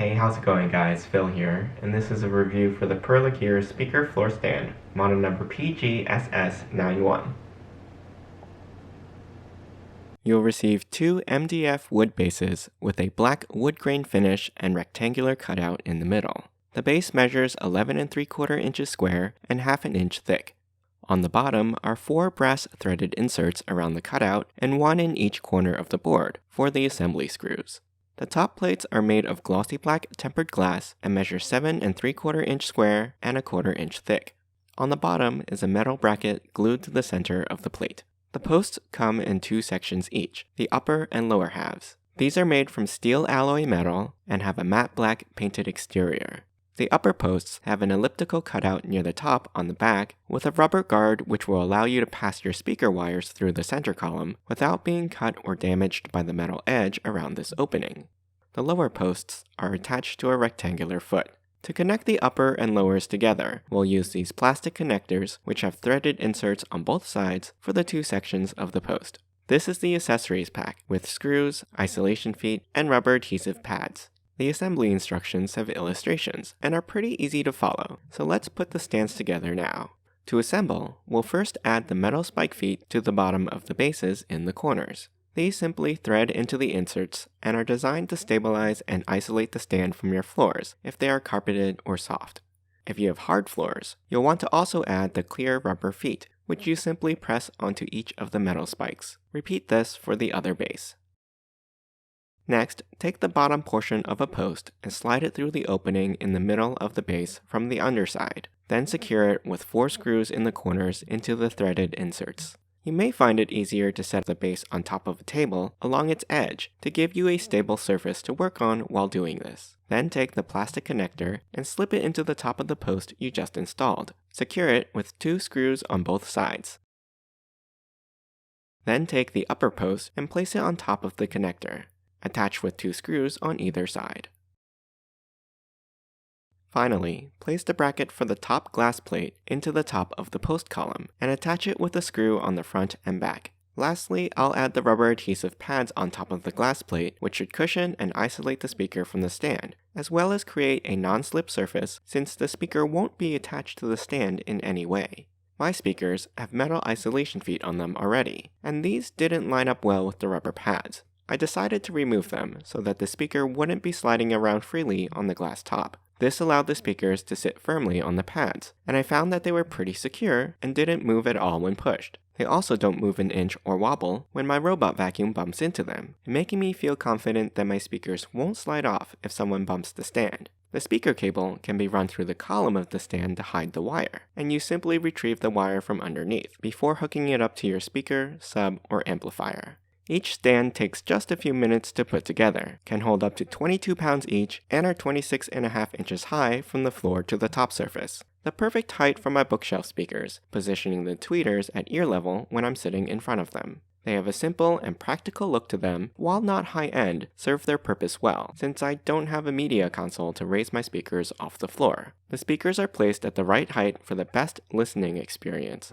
Hey, how's it going guys? Phil here, and this is a review for the Perlegear speaker floor stand, model number PGSS9-1. You'll receive two MDF wood bases with a black wood grain finish and rectangular cutout in the middle. The base measures 11 3/4 inches square and half an inch thick. On the bottom are 4 brass threaded inserts around the cutout and 1 in each corner of the board for the assembly screws. The top plates are made of glossy black tempered glass and measure 7 3/4 inch square and 1/4 inch thick. On the bottom is a metal bracket glued to the center of the plate. The posts come in 2 sections each, the upper and lower halves. These are made from steel alloy metal and have a matte black painted exterior. The upper posts have an elliptical cutout near the top on the back with a rubber guard which will allow you to pass your speaker wires through the center column without being cut or damaged by the metal edge around this opening. The lower posts are attached to a rectangular foot. To connect the upper and lowers together, we'll use these plastic connectors which have threaded inserts on both sides for the 2 sections of the post. This is the accessories pack with screws, isolation feet, and rubber adhesive pads. The assembly instructions have illustrations and are pretty easy to follow, so let's put the stands together now. To assemble, we'll first add the metal spike feet to the bottom of the bases in the corners. These simply thread into the inserts and are designed to stabilize and isolate the stand from your floors if they are carpeted or soft. If you have hard floors, you'll want to also add the clear rubber feet, which you simply press onto each of the metal spikes. Repeat this for the other base. Next, take the bottom portion of a post and slide it through the opening in the middle of the base from the underside. Then secure it with 4 screws in the corners into the threaded inserts. You may find it easier to set the base on top of a table along its edge to give you a stable surface to work on while doing this. Then take the plastic connector and slip it into the top of the post you just installed. Secure it with 2 screws on both sides. Then take the upper post and place it on top of the connector. Attach with 2 screws on either side. Finally, place the bracket for the top glass plate into the top of the post column and attach it with a screw on the front and back. Lastly, I'll add the rubber adhesive pads on top of the glass plate, which should cushion and isolate the speaker from the stand, as well as create a non-slip surface since the speaker won't be attached to the stand in any way. My speakers have metal isolation feet on them already, and these didn't line up well with the rubber pads. I decided to remove them so that the speaker wouldn't be sliding around freely on the glass top. This allowed the speakers to sit firmly on the pads, and I found that they were pretty secure and didn't move at all when pushed. They also don't move an inch or wobble when my robot vacuum bumps into them, making me feel confident that my speakers won't slide off if someone bumps the stand. The speaker cable can be run through the column of the stand to hide the wire, and you simply retrieve the wire from underneath before hooking it up to your speaker, sub, or amplifier. Each stand takes just a few minutes to put together, can hold up to 22 pounds each, and are 26.5 inches high from the floor to the top surface. The perfect height for my bookshelf speakers, positioning the tweeters at ear level when I'm sitting in front of them. They have a simple and practical look to them, while not high-end, serve their purpose well, since I don't have a media console to raise my speakers off the floor. The speakers are placed at the right height for the best listening experience.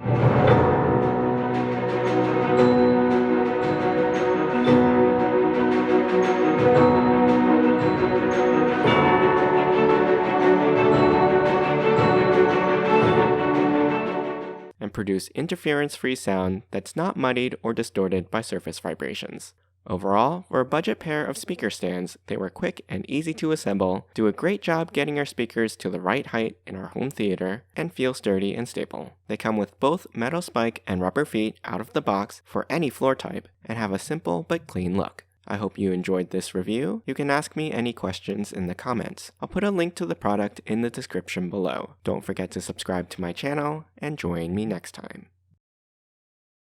And produce interference-free sound that's not muddied or distorted by surface vibrations. Overall, for a budget pair of speaker stands, they were quick and easy to assemble, do a great job getting our speakers to the right height in our home theater, and feel sturdy and stable. They come with both metal spike and rubber feet out of the box for any floor type, and have a simple but clean look. I hope you enjoyed this review. You can ask me any questions in the comments. I'll put a link to the product in the description below. Don't forget to subscribe to my channel, and join me next time.